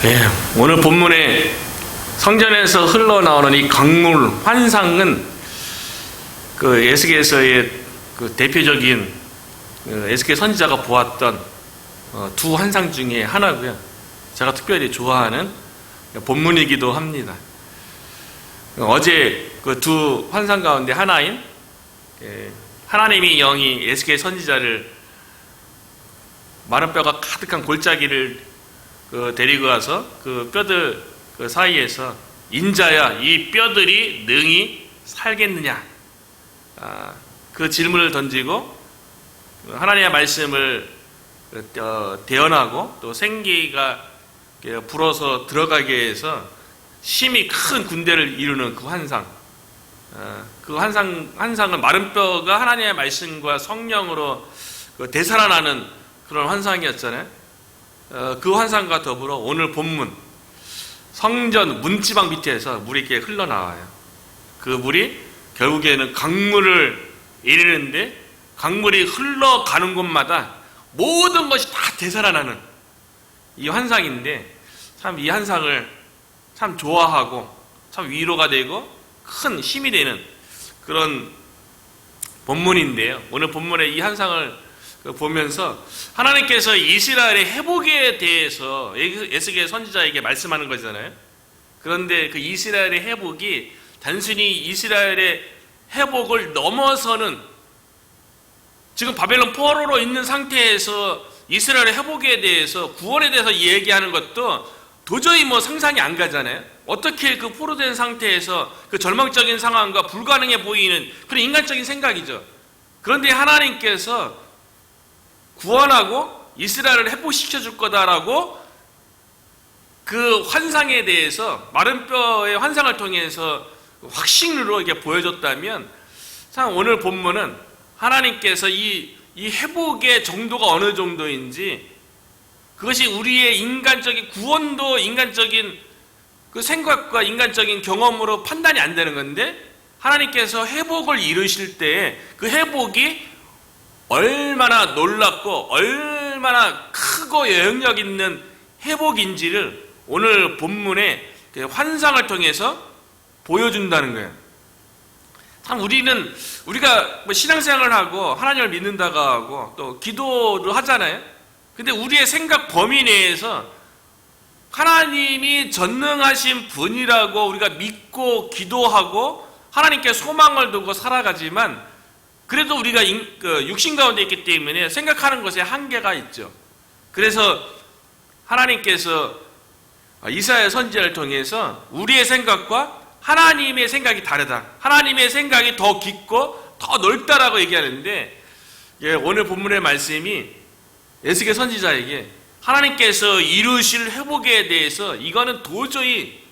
예, 오늘 본문에 성전에서 흘러나오는 이 강물 환상은 그 에스겔서의 그 대표적인 에스겔 선지자가 보았던 두 환상 중에 하나고요. 제가 특별히 좋아하는 본문이기도 합니다. 어제 그 두 환상 가운데 하나인 하나님이 영이 에스겔 선지자를 마른 뼈가 가득한 골짜기를 데리고 가서 그 뼈들 그 사이에서 인자야 이 뼈들이 능히 살겠느냐, 그 질문을 던지고 하나님의 말씀을 대언하고 또 생기가 불어서 들어가게 해서 심히 큰 군대를 이루는 그 환상, 그 환상은 마른 뼈가 하나님의 말씀과 성령으로 되살아나는 그런 환상이었잖아요. 그 환상과 더불어 오늘 본문 성전 문지방 밑에서 물이 이렇게 흘러나와요. 그 물이 결국에는 강물을 이르는데 강물이 흘러가는 곳마다 모든 것이 다 되살아나는 이 환상인데, 참 이 환상을 참 좋아하고 참 위로가 되고 큰 힘이 되는 그런 본문인데요. 오늘 본문에 이 환상을 보면서 하나님께서 이스라엘의 회복에 대해서 에스겔 선지자에게 말씀하는 거잖아요. 그런데 그 이스라엘의 회복이 단순히 이스라엘의 회복을 넘어서는, 지금 바벨론 포로로 있는 상태에서 이스라엘의 회복에 대해서, 구원에 대해서 얘기하는 것도 도저히 상상이 안 가잖아요. 어떻게 그 포로된 상태에서 그 절망적인 상황과 불가능해 보이는 그런 인간적인 생각이죠. 그런데 하나님께서 구원하고 이스라엘을 회복시켜 줄 거다라고 그 환상에 대해서 마른 뼈의 환상을 통해서 확신으로 이렇게 보여줬다면, 참 오늘 본문은 하나님께서 이 회복의 정도가 어느 정도인지, 그것이 우리의 인간적인 구원도 인간적인 그 생각과 인간적인 경험으로 판단이 안 되는 건데, 하나님께서 회복을 이루실 때에 그 회복이 얼마나 놀랍고 얼마나 크고 영향력 있는 회복인지를 오늘 본문의 환상을 통해서 보여준다는 거예요. 참 우리가 신앙생활을 하고 하나님을 믿는다고 하고 또 기도를 하잖아요. 근데 우리의 생각 범위 내에서 하나님이 전능하신 분이라고 우리가 믿고 기도하고 하나님께 소망을 두고 살아가지만, 그래도 우리가 육신 가운데 있기 때문에 생각하는 것에 한계가 있죠. 그래서 하나님께서 이사야 선지자를 통해서 우리의 생각과 하나님의 생각이 다르다, 하나님의 생각이 더 깊고 더 넓다라고 얘기하는데, 오늘 본문의 말씀이 에스겔 선지자에게 하나님께서 이루실 회복에 대해서 이거는 도저히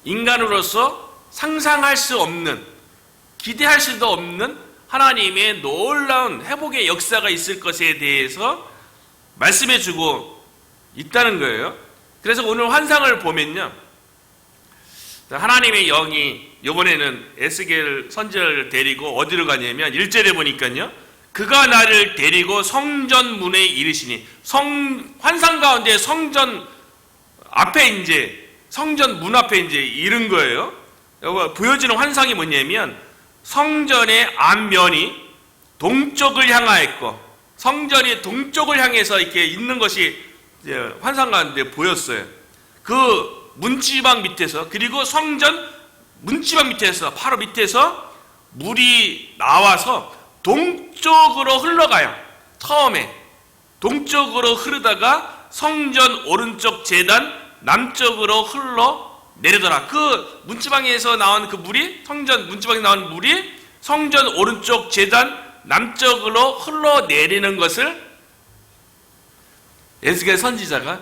인간으로서 상상할 수 없는, 기대할 수도 없는 하나님의 놀라운 회복의 역사가 있을 것에 대해서 말씀해주고 있다는 거예요. 그래서 오늘 환상을 보면요, 하나님의 영이 이번에는 에스겔 선지자를 데리고 어디로 가냐면 1절에 보니까요, 그가 나를 데리고 성전 문에 이르시니, 환상 가운데 성전 앞에 이제 성전 문 앞에 이제 이른 거예요. 여기 보여지는 환상이 뭐냐면 성전의 앞면이 동쪽을 향하였고, 성전이 동쪽을 향해서 이렇게 있는 것이 이제 환상 가운데 보였어요. 그 문지방 밑에서, 그리고 성전 문지방 밑에서, 바로 밑에서 물이 나와서 동쪽으로 흘러가요. 처음에 동쪽으로 흐르다가 성전 오른쪽 제단 남쪽으로 흘러 내리더라. 그 문지방에서 나온 그 물이, 성전 문지방에 나온 물이 성전 오른쪽 제단 남쪽으로 흘러내리는 것을 에스겔 선지자가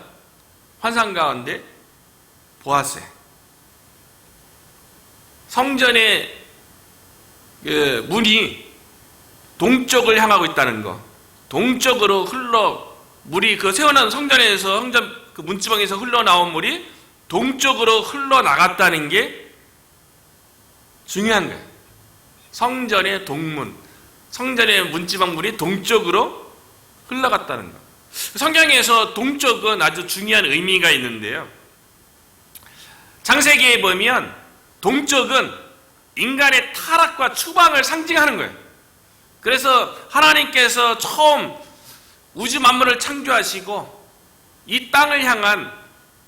환상 가운데 보았어요. 성전의 문이 동쪽을 향하고 있다는 거, 동쪽으로 물이 그 세워놓은 성전에서, 성전 그 문지방에서 흘러나온 물이 동쪽으로 흘러나갔다는 게 중요한 거예요. 성전의 동문, 성전의 문지방 물이 동쪽으로 흘러갔다는 거. 성경에서 동쪽은 아주 중요한 의미가 있는데요. 창세기에 보면 동쪽은 인간의 타락과 추방을 상징하는 거예요. 그래서 하나님께서 처음 우주 만물을 창조하시고 이 땅을 향한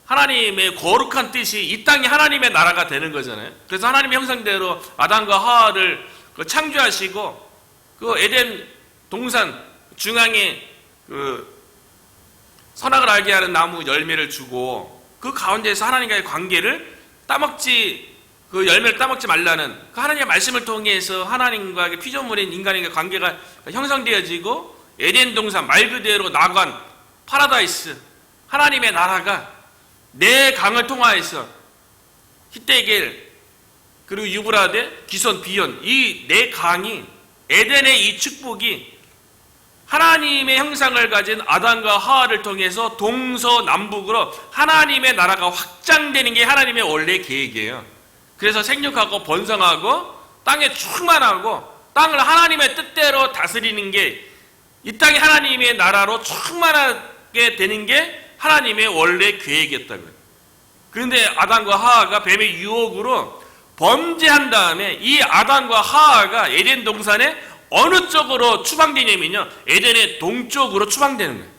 하나님의 거룩한 뜻이 이 땅이 하나님의 나라가 되는 거잖아요. 그래서 하나님의 형상대로 아담과 하와를 창조하시고 그 에덴 동산 중앙에 그 선악을 알게 하는 나무 열매를 주고 그 가운데에서 하나님과의 관계를 그 열매를 따먹지 말라는 그 하나님의 말씀을 통해서 하나님과 피조물인 인간에게 관계가 형성되어지고 에덴 동산 말 그대로 나관 파라다이스 하나님의 나라가 네 강을 통하여서 히데겔 그리고 유브라데 기손 비온 이 네 강이 에덴의 이 축복이 하나님의 형상을 가진 아담과 하와를 통해서 동서남북으로 하나님의 나라가 확장되는 게 하나님의 원래 계획이에요. 그래서 생육하고 번성하고 땅에 충만하고 땅을 하나님의 뜻대로 다스리는 게 이 땅이 하나님의 나라로 충만하게 되는 게 하나님의 원래 계획이었다고요. 그런데 아담과 하와가 뱀의 유혹으로 범죄한 다음에 이 아담과 하와가 에덴 동산에 어느 쪽으로 추방되냐면요, 에덴의 동쪽으로 추방되는 거예요.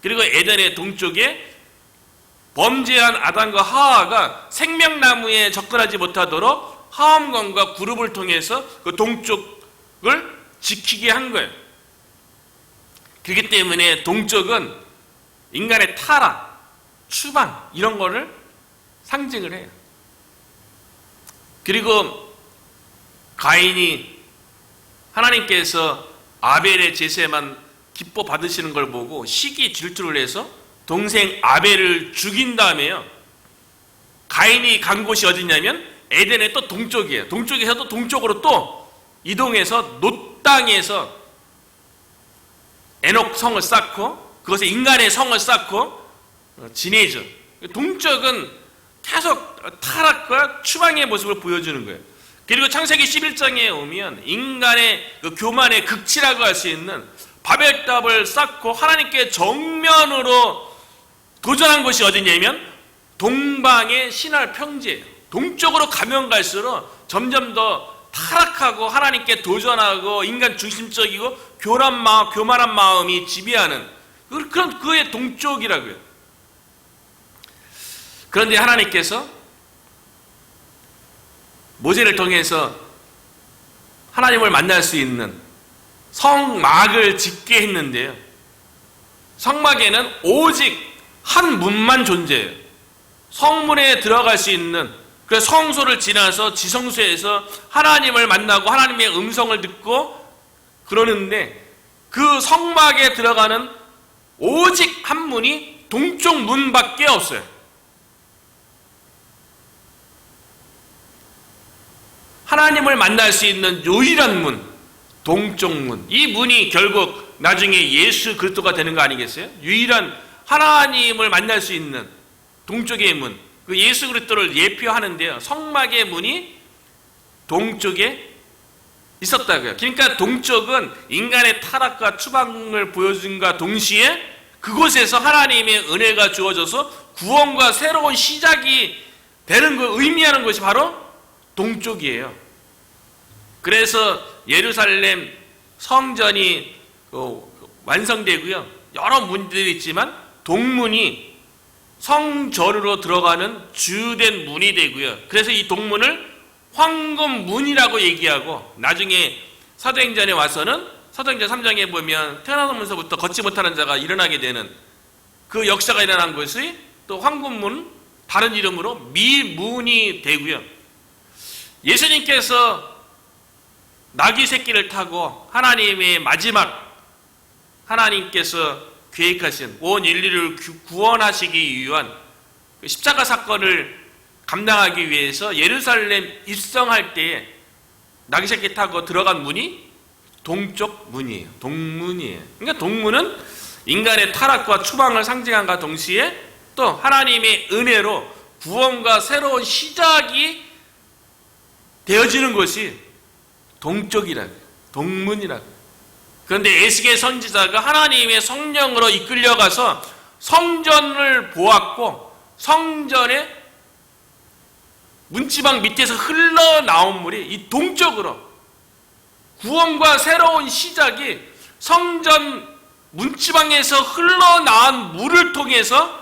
그리고 에덴의 동쪽에 범죄한 아담과 하와가 생명나무에 접근하지 못하도록 하함권과 그룹을 통해서 그 동쪽을 지키게 한 거예요. 그렇기 때문에 동쪽은 인간의 타락, 추방 이런 거를 상징을 해요. 그리고 가인이 하나님께서 아벨의 제사만 기뻐 받으시는 걸 보고 시기 질투를 해서 동생 아벨을 죽인 다음에요, 가인이 간 곳이 어디냐면 에덴의 또 동쪽이에요. 동쪽에서 또 동쪽으로 또 이동해서 놋 땅에서 에녹 성을 쌓고 그것에 인간의 성을 쌓고 지내죠. 동쪽은 계속 타락과 추방의 모습을 보여주는 거예요. 그리고 창세기 11장에 오면 인간의 그 교만의 극치라고 할 수 있는 바벨탑을 쌓고 하나님께 정면으로 도전한 곳이 어디냐면 동방의 신할 평지예요. 동쪽으로 가면 갈수록 점점 더 타락하고 하나님께 도전하고 인간 중심적이고 교만한 마음이 지배하는 그런 그의 동쪽이라고요. 그런데 하나님께서 모세를 통해서 하나님을 만날 수 있는 성막을 짓게 했는데요, 성막에는 오직 한 문만 존재해요. 성문에 들어갈 수 있는, 그래서 성소를 지나서 지성소에서 하나님을 만나고 하나님의 음성을 듣고 그러는데 그 성막에 들어가는 오직 한 문이 동쪽 문밖에 없어요. 하나님을 만날 수 있는 유일한 문, 동쪽 문. 이 문이 결국 나중에 예수 그리스도가 되는 거 아니겠어요? 유일한 하나님을 만날 수 있는 동쪽의 문, 그 예수 그리스도를 예표하는데요, 성막의 문이 동쪽에 있었다고요. 그러니까 동쪽은 인간의 타락과 추방을 보여준과 동시에 그곳에서 하나님의 은혜가 주어져서 구원과 새로운 시작이 되는 걸 의미하는 것이 바로 동쪽이에요. 그래서 예루살렘 성전이 완성되고요, 여러 문들이 있지만 동문이 성전으로 들어가는 주된 문이 되고요, 그래서 이 동문을 황금문이라고 얘기하고, 나중에 사도행전에 와서는 사도행전 3장에 보면 태어나면서부터 걷지 못하는 자가 일어나게 되는 그 역사가 일어난 것이 또 황금문, 다른 이름으로 미문이 되고요. 예수님께서 나귀 새끼를 타고 하나님의 마지막, 하나님께서 계획하신 온 인류를 구원하시기 위한 십자가 사건을 감당하기 위해서 예루살렘 입성할 때에 나귀 새끼 타고 들어간 문이 동쪽 문이에요. 동문이에요. 그러니까 동문은 인간의 타락과 추방을 상징함과 동시에 또 하나님의 은혜로 구원과 새로운 시작이 되어지는 것이 동쪽이라고요. 동문이라고요. 그런데 에스겔 선지자가 하나님의 성령으로 이끌려가서 성전을 보았고, 성전의 문지방 밑에서 흘러나온 물이 이 동쪽으로, 구원과 새로운 시작이 성전 문지방에서 흘러나온 물을 통해서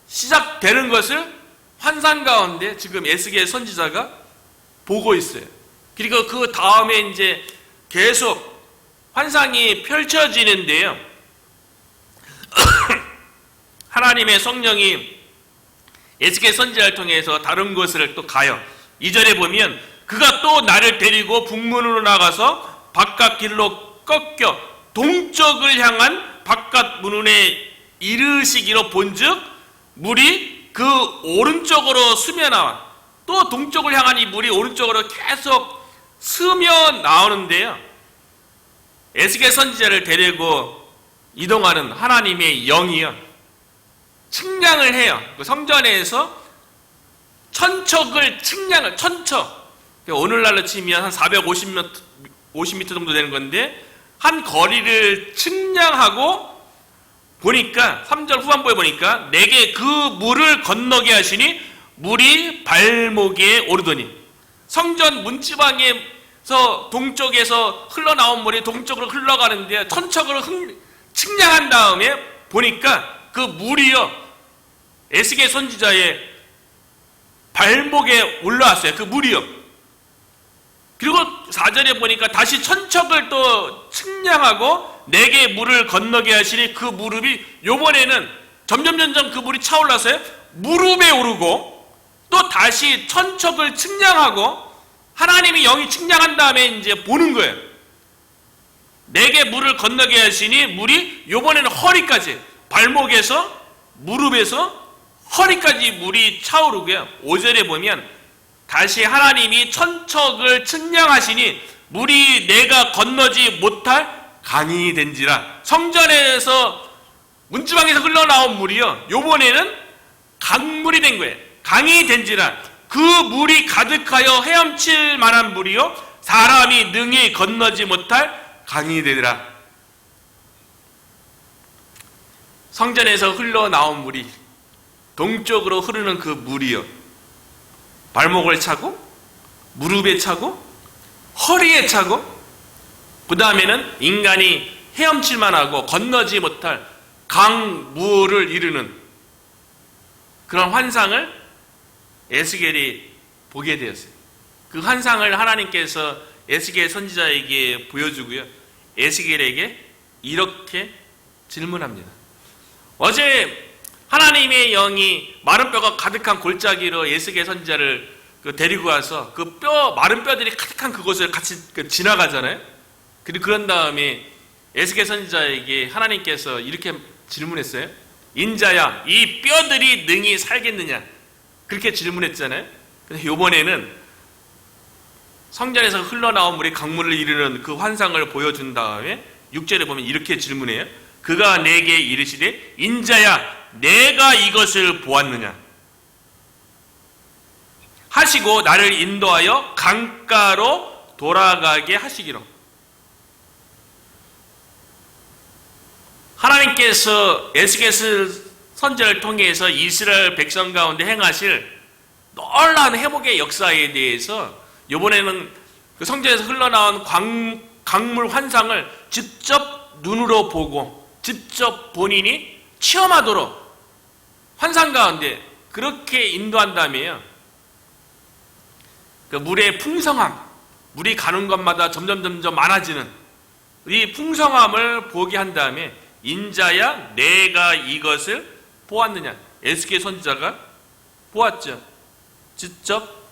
시작되는 것을 환상 가운데 지금 에스겔 선지자가 보고 있어요. 그리고 그 다음에 이제 계속 환상이 펼쳐지는데요. 하나님의 성령이 에스겔 선지자를 통해서 다른 곳을 또 가요. 2절에 보면 그가 또 나를 데리고 북문으로 나가서 바깥 길로 꺾여 동쪽을 향한 바깥 문에 이르시기로 본즉 물이 그 오른쪽으로 스며 나와, 또 동쪽을 향한 이 물이 오른쪽으로 계속 스며 나오는데요. 에스겔 선지자를 데리고 이동하는 하나님의 영이요, 측량을 해요. 그 성전에서 천척을 측량을, 천척, 오늘날로 치면 한 450m 정도 되는 건데, 한 거리를 측량하고 보니까 3절 후반부에 보니까 내게 그 물을 건너게 하시니 물이 발목에 오르더니, 성전 문지방에서 동쪽에서 흘러나온 물이 동쪽으로 흘러가는데 천척으로 측량한 다음에 보니까 그 물이요 에스겔 선지자의 발목에 올라왔어요. 그 물이요. 그리고 4절에 보니까 다시 천척을 또 측량하고 내게 물을 건너게 하시니 그 무릎이 요번에는 점점 그 물이 차올라서요 무릎에 오르고, 또 다시 천척을 측량하고 하나님이 영이 측량한 다음에 이제 보는 거예요. 내게 물을 건너게 하시니 물이 요번에는 허리까지, 발목에서 무릎에서 허리까지 물이 차오르고요. 5절에 보면 다시 하나님이 천척을 측량하시니 물이 내가 건너지 못할 강이 된지라. 성전에서 문지방에서 흘러나온 물이요 요번에는 강물이 된 거예요. 강이 된지라. 그 물이 가득하여 헤엄칠 만한 물이요 사람이 능히 건너지 못할 강이 되리라. 성전에서 흘러나온 물이 동쪽으로 흐르는 그 물이요 발목을 차고 무릎에 차고 허리에 차고, 그 다음에는 인간이 헤엄칠만 하고 건너지 못할 강물을 이루는 그런 환상을 에스겔이 보게 되었어요. 그 환상을 하나님께서 에스겔 선지자에게 보여주고요, 에스겔에게 이렇게 질문합니다. 어제 하나님의 영이 마른 뼈가 가득한 골짜기로 에스겔 선지자를 데리고 와서 그 마른 뼈들이 가득한 그곳을 같이 지나가잖아요. 그리고 그런 다음에 에스겔 선지자에게 하나님께서 이렇게 질문했어요. 인자야, 이 뼈들이 능히 살겠느냐? 그렇게 질문했잖아요. 근데 이번에는 성전에서 흘러나온 물이 강물을 이루는 그 환상을 보여준 다음에 6절에 보면 이렇게 질문해요. 그가 내게 이르시되 인자야, 내가 이것을 보았느냐 하시고 나를 인도하여 강가로 돌아가게 하시기로. 하나님께서 에스겔 선지자를 통해서 이스라엘 백성 가운데 행하실 놀라운 회복의 역사에 대해서 이번에는 그 성전에서 흘러나온 강물 환상을 직접 눈으로 보고 직접 본인이 체험하도록 환상 가운데 그렇게 인도한다며요. 그 물의 풍성함, 물이 가는 곳마다 점점 많아지는 이 풍성함을 보게 한 다음에 인자야, 내가 이것을 보았느냐? 에스겔 선지자가 보았죠. 직접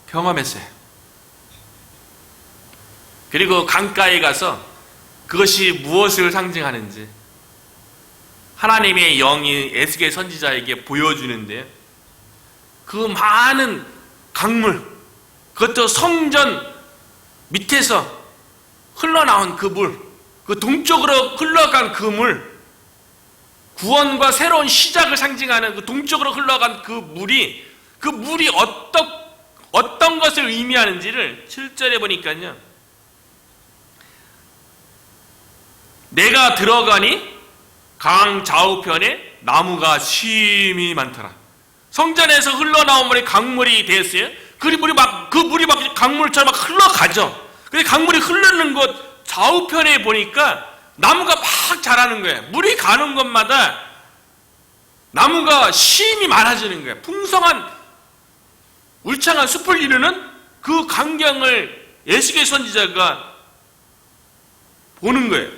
경험했어요. 그리고 강가에 가서 그것이 무엇을 상징하는지 하나님의 영이 에스겔 선지자에게 보여주는데, 그 많은 강물, 그것도 성전 밑에서 흘러나온 그 물, 그 동쪽으로 흘러간 그 물, 구원과 새로운 시작을 상징하는 그 동쪽으로 흘러간 그 물이 어떤 것을 의미하는지를 7절에 보니까요, 내가 들어가니 강 좌우편에 나무가 심이 많더라. 성전에서 흘러나온 물이 강물이 되었어요. 그 물이 막 강물처럼 막 흘러가죠. 근데 강물이 흐르는 곳 좌우편에 보니까 나무가 막 자라는 거예요. 물이 가는 곳마다 나무가 심이 많아지는 거예요. 풍성한 울창한 숲을 이루는 그 광경을 에스겔 선지자가 보는 거예요.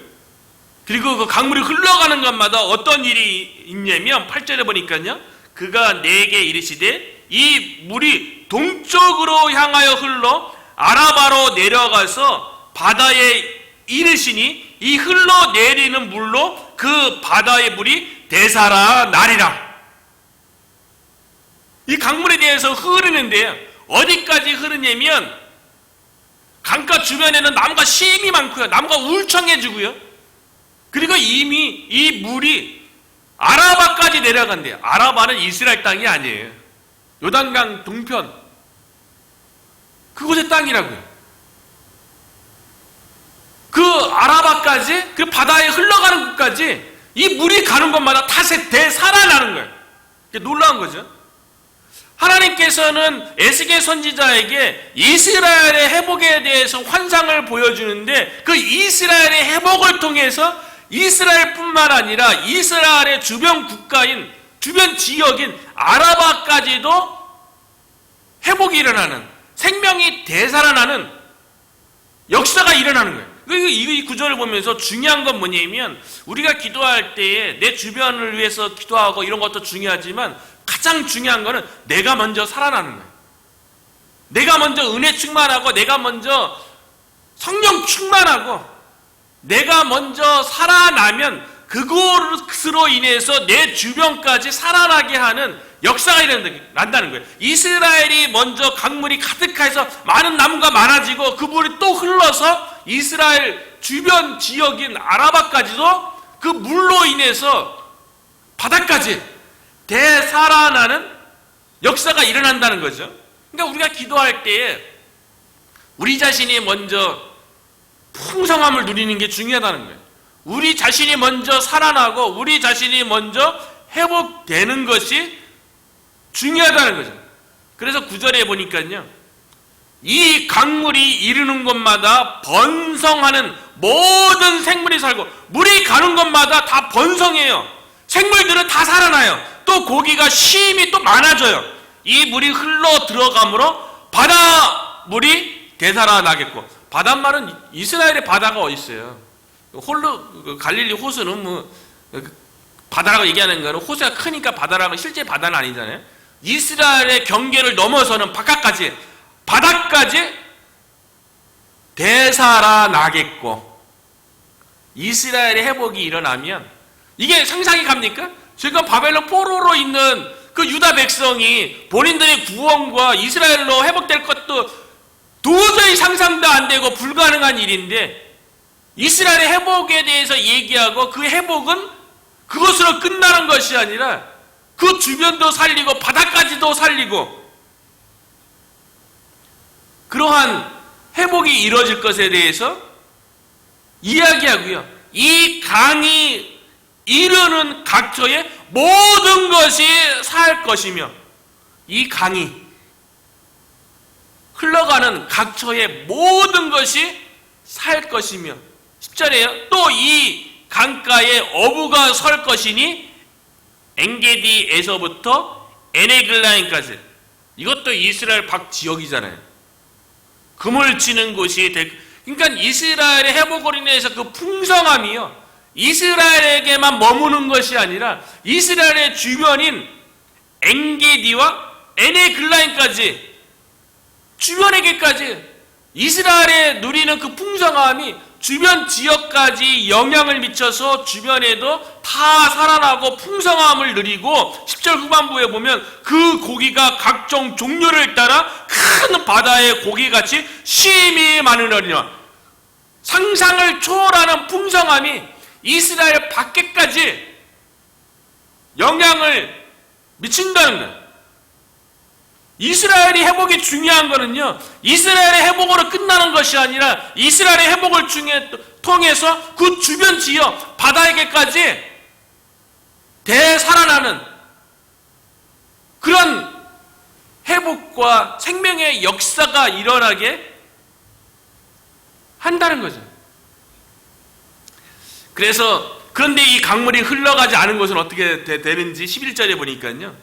그리고 그 강물이 흘러가는 곳마다 어떤 일이 있냐면 8절에 보니까요. 그가 내게 이르시되 이 물이 동쪽으로 향하여 흘러 아라바로 내려가서 바다에 이르시니 이 흘러내리는 물로 그 바다의 물이 되살아나리라. 이 강물에 대해서 흐르는데요. 어디까지 흐르냐면 강가 주변에는 나무가 심이 많고요. 나무가 울창해지고요. 그리고 이미 이 물이 아라바까지 내려간대요. 아라바는 이스라엘 땅이 아니에요. 요단강 동편 그곳의 땅이라고요. 그 아라바까지 그 바다에 흘러가는 곳까지 이 물이 가는 곳마다 다 되살아나는 거예요. 놀라운 거죠. 하나님께서는 에스겔 선지자에게 이스라엘의 회복에 대해서 환상을 보여주는데 그 이스라엘의 회복을 통해서 이스라엘뿐만 아니라 이스라엘의 주변 국가인 주변 지역인 아라바까지도 회복이 일어나는 생명이 되살아나는 역사가 일어나는 거예요. 이 구절을 보면서 중요한 건 뭐냐면 우리가 기도할 때에 내 주변을 위해서 기도하고 이런 것도 중요하지만 가장 중요한 거는 내가 먼저 살아나는 거예요. 내가 먼저 은혜 충만하고 내가 먼저 성령 충만하고 내가 먼저 살아나면 그것으로 인해서 내 주변까지 살아나게 하는 역사가 일어난다는 거예요. 이스라엘이 먼저 강물이 가득해서 많은 나무가 많아지고 그 물이 또 흘러서 이스라엘 주변 지역인 아라바까지도 그 물로 인해서 바다까지 되살아나는 역사가 일어난다는 거죠. 그러니까 우리가 기도할 때에 우리 자신이 먼저 풍성함을 누리는 게 중요하다는 거예요. 우리 자신이 먼저 살아나고 우리 자신이 먼저 회복되는 것이 중요하다는 거죠. 그래서 9절에 보니까요. 이 강물이 이르는 곳마다 번성하는 모든 생물이 살고 물이 가는 곳마다 다 번성해요. 생물들은 다 살아나요. 또 고기가 심이 또 많아져요. 이 물이 흘러 들어가므로 바다 물이 되살아나겠고 바닷말은 이스라엘의 바다가 어디 있어요? 갈릴리 호수는 뭐 바다라고 얘기하는 거는 호수가 크니까 바다라고 실제 바다는 아니잖아요. 이스라엘의 경계를 넘어서는 바깥까지 바다까지 되살아나겠고 이스라엘의 회복이 일어나면 이게 상상이 갑니까? 지금 바벨론 포로로 있는 그 유다 백성이 본인들의 구원과 이스라엘로 회복될 것도 도저히 상상도 안 되고 불가능한 일인데 이스라엘의 회복에 대해서 얘기하고 그 회복은 그것으로 끝나는 것이 아니라 그 주변도 살리고 바다까지도 살리고 그러한 회복이 이루어질 것에 대해서 이야기하고요. 이 강이 이르는 각처에 모든 것이 살 것이며 이 강이 흘러가는 각처의 모든 것이 살 것이며 10절에요. 또 이 강가에 어부가 설 것이니 엔게디에서부터 에네글라인까지 이것도 이스라엘 밖 지역이잖아요. 금을 치는 곳이 그러니까 이스라엘의 회복으로 인해서 그 풍성함이요. 이스라엘에게만 머무는 것이 아니라 이스라엘의 주변인 엔게디와 에네글라인까지 주변에게까지 이스라엘에 누리는 그 풍성함이 주변 지역까지 영향을 미쳐서 주변에도 다 살아나고 풍성함을 누리고 10절 후반부에 보면 그 고기가 각종 종류를 따라 큰 바다의 고기같이 심이 많으리라. 상상을 초월하는 풍성함이 이스라엘 밖에까지 영향을 미친다는 거예요. 이스라엘이 회복이 중요한 거는요, 이스라엘의 회복으로 끝나는 것이 아니라 이스라엘의 회복을 통해서 그 주변 지역 바다에게까지 되살아나는 그런 회복과 생명의 역사가 일어나게 한다는 거죠. 그런데 이 강물이 흘러가지 않은 것은 어떻게 되는지 11절에 보니까요,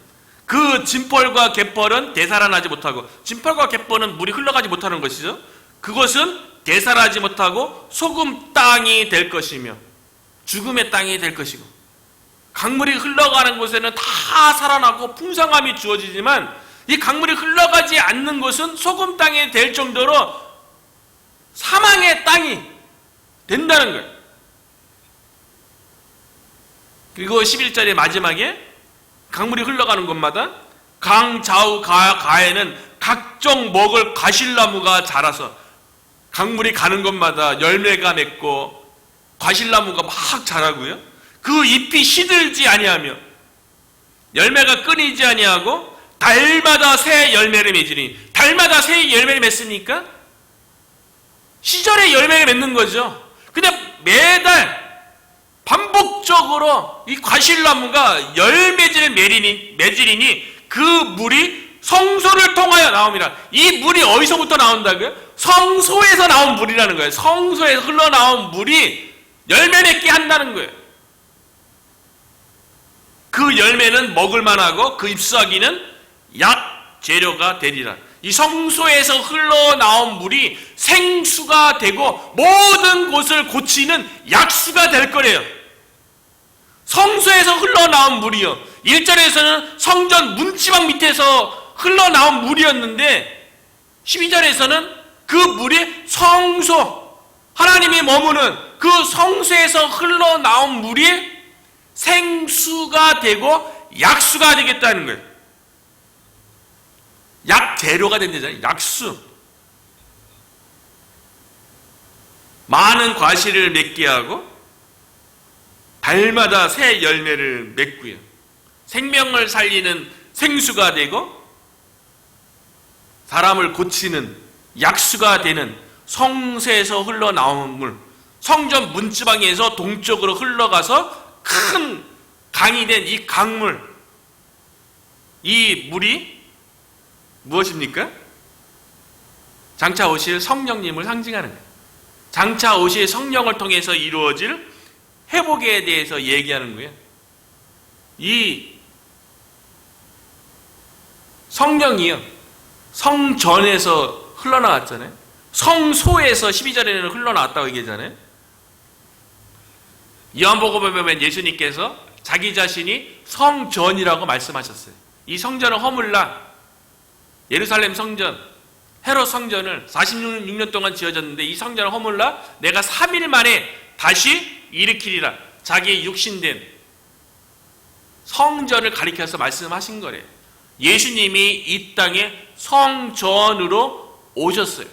그 진펄과 갯벌은 되살아나지 못하고, 진펄과 갯벌은 물이 흘러가지 못하는 것이죠. 그것은 되살아나지 못하고 소금 땅이 될 것이며 죽음의 땅이 될 것이고, 강물이 흘러가는 곳에는 다 살아나고 풍성함이 주어지지만 이 강물이 흘러가지 않는 곳은 소금 땅이 될 정도로 사망의 땅이 된다는 거예요. 그리고 11절의 마지막에 강물이 흘러가는 곳마다 강 좌우 가에는 각종 먹을 과실나무가 자라서, 강물이 가는 곳마다 열매가 맺고 과실나무가 막 자라고요, 그 잎이 시들지 아니하며 열매가 끊이지 아니하고 달마다 새 열매를 맺으니, 달마다 새 열매를 맺으니까 시절에 열매를 맺는 거죠. 근데 매달 반복적으로 이 과실나무가 열매질을 맺으리니 그 물이 성소를 통하여 나옵니다. 이 물이 어디서부터 나온다고요? 성소에서 나온 물이라는 거예요. 성소에서 흘러나온 물이 열매 맺게 한다는 거예요. 그 열매는 먹을 만하고 그 잎사귀는 약 재료가 되리라. 이 성소에서 흘러나온 물이 생수가 되고 모든 곳을 고치는 약수가 될 거래요. 성소에서 흘러나온 물이요, 1절에서는 성전 문지방 밑에서 흘러나온 물이었는데 12절에서는 그 물이 성소, 하나님이 머무는 그 성소에서 흘러나온 물이 생수가 되고 약수가 되겠다는 거예요. 약 재료가 된다잖아요. 약수. 많은 과실을 맺게 하고 달마다 새 열매를 맺고요, 생명을 살리는 생수가 되고 사람을 고치는 약수가 되는 성소에서 흘러나온 물, 성전 문지방에서 동쪽으로 흘러가서 큰 강이 된 이 강물, 이 물이 무엇입니까? 장차 오실 성령님을 상징하는 거예요. 장차 오실 성령을 통해서 이루어질 회복에 대해서 얘기하는 거예요. 이 성령이요, 성전에서 흘러나왔잖아요. 성소에서 12절에는 흘러나왔다고 얘기하잖아요. 요한복음에 보면 예수님께서 자기 자신이 성전이라고 말씀하셨어요. 이 성전을 허물라, 예루살렘 성전, 헤롯 성전을 46년 동안 지어졌는데 이 성전을 허물라 내가 3일 만에 다시 일으키리라. 자기의 육신된 성전을 가리켜서 말씀하신 거래요. 예수님이 이 땅에 성전으로 오셨어요.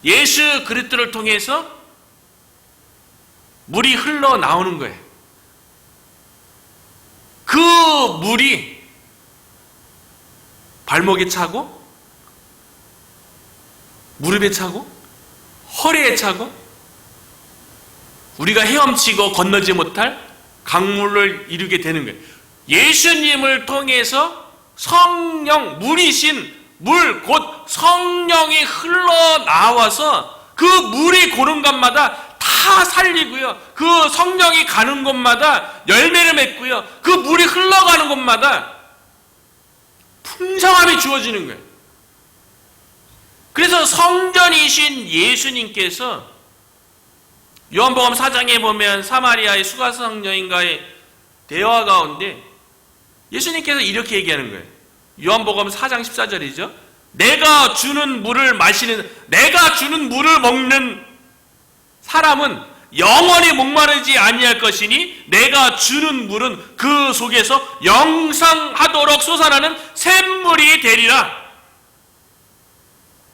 예수 그리스도를 통해서 물이 흘러나오는 거예요. 그 물이 발목에 차고 무릎에 차고 허리에 차고 우리가 헤엄치고 건너지 못할 강물을 이루게 되는 거예요. 예수님을 통해서 성령, 물이신 물, 곧 성령이 흘러나와서 그 물이 고른 곳마다 다 살리고요, 그 성령이 가는 곳마다 열매를 맺고요, 그 물이 흘러가는 곳마다 풍성함이 주어지는 거예요. 그래서 성전이신 예수님께서 요한복음 4장에 보면 사마리아의 수가성 여인과의 대화 가운데 예수님께서 이렇게 얘기하는 거예요. 요한복음 4장 14절이죠. 내가 주는 물을 먹는 사람은 영원히 목마르지 아니할 것이니 내가 주는 물은 그 속에서 영생하도록 솟아나는 샘물이 되리라.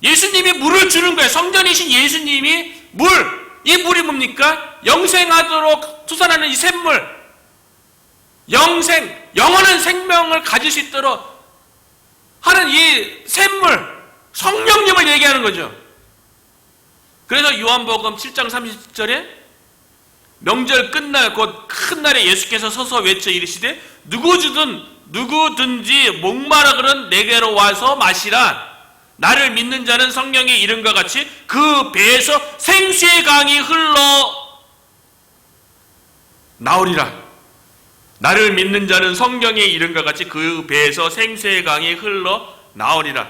예수님이 물을 주는 거예요. 성전이신 예수님이 물, 이 물이 뭡니까? 영생하도록 솟아나는 이 샘물, 영원한 생명을 가질 수 있도록 하는 이 샘물, 성령님을 얘기하는 거죠. 그래서 요한복음 7장 30절에 명절 끝날 곧 큰 날에 예수께서 서서 외쳐 이르시되 누구든지 목마르거든 내게로 와서 마시라. 나를 믿는 자는 성령의 이름과 같이 그 배에서 생수의 강이 흘러 나오리라. 나를 믿는 자는 성령의 이름과 같이 그 배에서 생수의 강이 흘러 나오리라.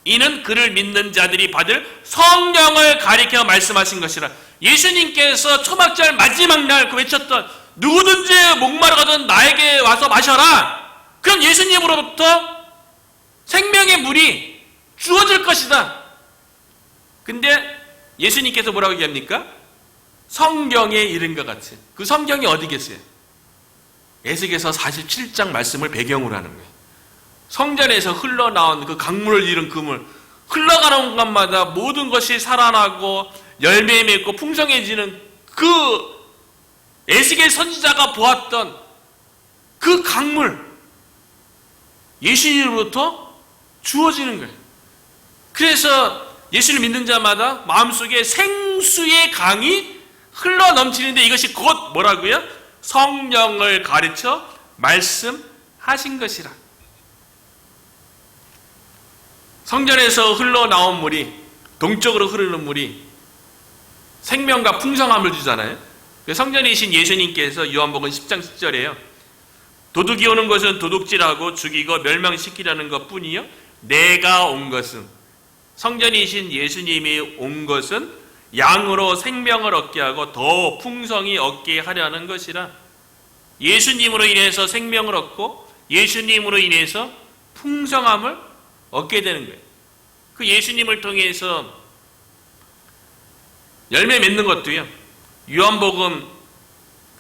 이는 그를 믿는 자들이 받을 성령을 가리켜 말씀하신 것이라. 예수님께서 초막절 마지막 날 그 외쳤던 누구든지 목마르거든 나에게 와서 마셔라. 그럼 예수님으로부터 생명의 물이 주어질 것이다. 근데 예수님께서 뭐라고 얘기합니까? 성경의 이름과 같이. 그 성경이 어디 계세요? 에스겔서 47장 말씀을 배경으로 하는 거예요. 성전에서 흘러나온 그 강물을 잃은 그물, 흘러가는 곳마다 모든 것이 살아나고 열매 맺고 풍성해지는 그 에스겔 선지자가 보았던 그 강물, 예수님으로부터 주어지는 거예요. 그래서 예수를 믿는 자마다 마음속에 생수의 강이 흘러 넘치는데 이것이 곧 뭐라고요? 성령을 가르쳐 말씀하신 것이라. 성전에서 흘러나온 물이, 동쪽으로 흐르는 물이 생명과 풍성함을 주잖아요. 성전이신 예수님께서 요한복음 10장 10절에요. 도둑이 오는 것은 도둑질하고 죽이고 멸망시키려는 것뿐이요 내가 온 것은, 성전이신 예수님이 온 것은 양으로 생명을 얻게 하고 더 풍성히 얻게 하려는 것이라. 예수님으로 인해서 생명을 얻고 예수님으로 인해서 풍성함을 얻게 되는 거예요. 그 예수님을 통해서 열매 맺는 것도요. 요한복음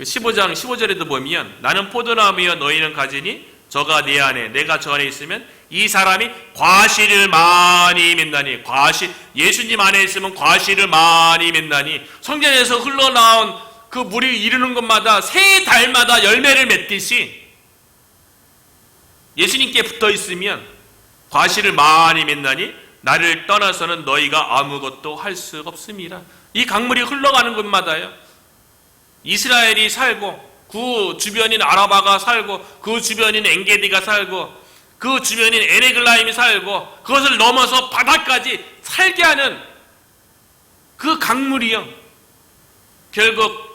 15장 15절에도 보면 나는 포도나무여 너희는 가지니 저가 내 안에 내가 저 안에 있으면 이 사람이 과실을 많이 맺나니. 예수님 안에 있으면 과실을 많이 맺나니. 성전에서 흘러나온 그 물이 이르는 곳마다 세 달마다 열매를 맺듯이 예수님께 붙어 있으면 과실을 많이 맺나니 나를 떠나서는 너희가 아무것도 할 수 없음이라. 이 강물이 흘러가는 곳마다요 이스라엘이 살고 그 주변인 아라바가 살고 그 주변인 엔게디가 살고 그 주변인 에네글라임이 살고 그것을 넘어서 바다까지 살게 하는 그 강물이요 결국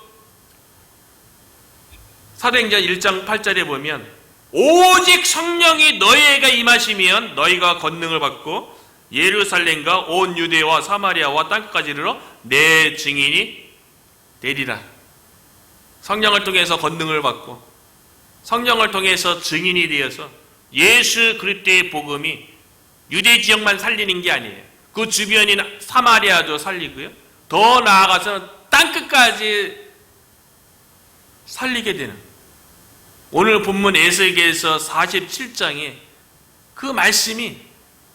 사도행전 1장 8절에 보면 오직 성령이 너희에게 임하시면 너희가 권능을 받고 예루살렘과 온 유대와 사마리아와 땅끝까지 이르러 내 증인이 되리라. 성령을 통해서 권능을 받고 성령을 통해서 증인이 되어서 예수 그리스도의 복음이 유대 지역만 살리는 게 아니에요. 그 주변인 사마리아도 살리고요. 더 나아가서는 땅끝까지 살리게 되는 오늘 본문 에스겔서 47장에 그 말씀이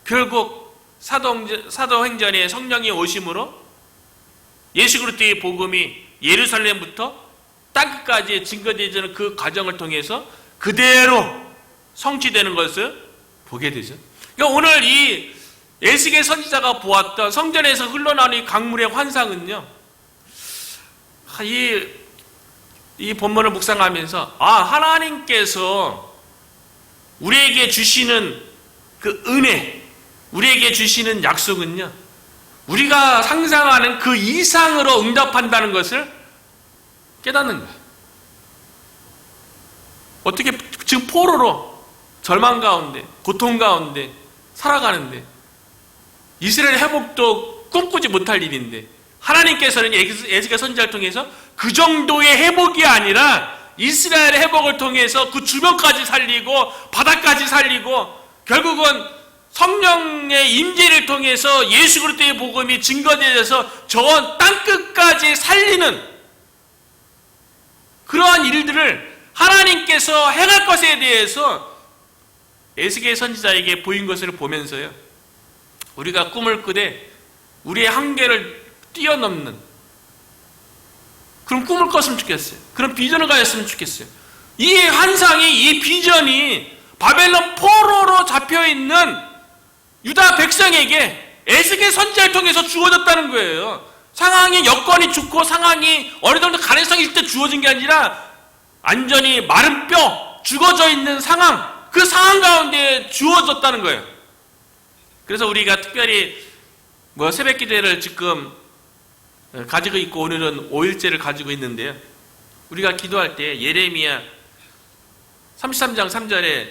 결국 사도행전의 성령의 오심으로 예수 그리스도의 복음이 예루살렘부터 땅끝까지 증거되는 그 과정을 통해서 그대로 성취되는 것을 보게 되죠. 그러니까 오늘 이 에스겔 선지자가 보았던 성전에서 흘러나오는 이 강물의 환상은요, 이 본문을 묵상하면서 하나님께서 우리에게 주시는 그 은혜, 우리에게 주시는 약속은요 우리가 상상하는 그 이상으로 응답한다는 것을 깨닫는 거예요. 어떻게 지금 포로로 절망 가운데 고통 가운데 살아가는데 이스라엘 회복도 꿈꾸지 못할 일인데 하나님께서는 에스겔 선지자를 통해서 그 정도의 회복이 아니라 이스라엘의 회복을 통해서 그 주변까지 살리고 바다까지 살리고 결국은 성령의 임재를 통해서 예수 그리스도의 복음이 증거되어서 저 땅끝까지 살리는 그러한 일들을 하나님께서 행할 것에 대해서 에스겔 선지자에게 보인 것을 보면서요 우리가 꿈을 꾸되 우리의 한계를 뛰어넘는 그런 꿈을 꿨으면 좋겠어요. 그런 비전을 가졌으면 좋겠어요. 이 환상이, 이 비전이 바벨론 포로로 잡혀있는 유다 백성에게 에스겔 선지자를 통해서 주어졌다는 거예요. 상황이 여건이 좋고 상황이 어느 정도 가능성이 있을 때 주어진 게 아니라 완전히 마른 뼈, 죽어져 있는 상황, 그 상황 가운데 주어졌다는 거예요. 그래서 우리가 특별히 새벽 기도회를 지금 가지고 있고 오늘은 5일째를 가지고 있는데요. 우리가 기도할 때 예레미야 33장 3절에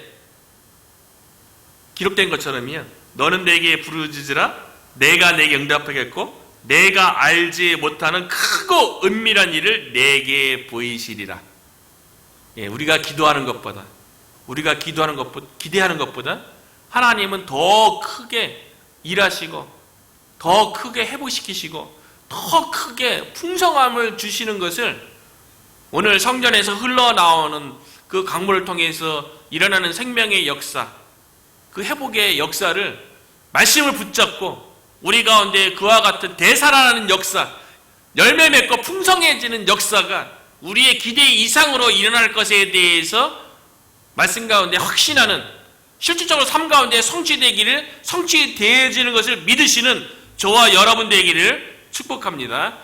기록된 것처럼요. 너는 내게 부르짖으라 내가 내게 응답하겠고 내가 알지 못하는 크고 은밀한 일을 내게 보이시리라. 예, 우리가 기대하는 것보다 하나님은 더 크게 일하시고 더 크게 회복시키시고 더 크게 풍성함을 주시는 것을 오늘 성전에서 흘러나오는 그 강물을 통해서 일어나는 생명의 역사, 그 회복의 역사를 말씀을 붙잡고 우리 가운데 그와 같은 되살아나는 역사, 열매 맺고 풍성해지는 역사가 우리의 기대 이상으로 일어날 것에 대해서 말씀 가운데 확신하는, 실질적으로 삶 가운데 성취되어지는 것을 믿으시는 저와 여러분 되기를 축복합니다.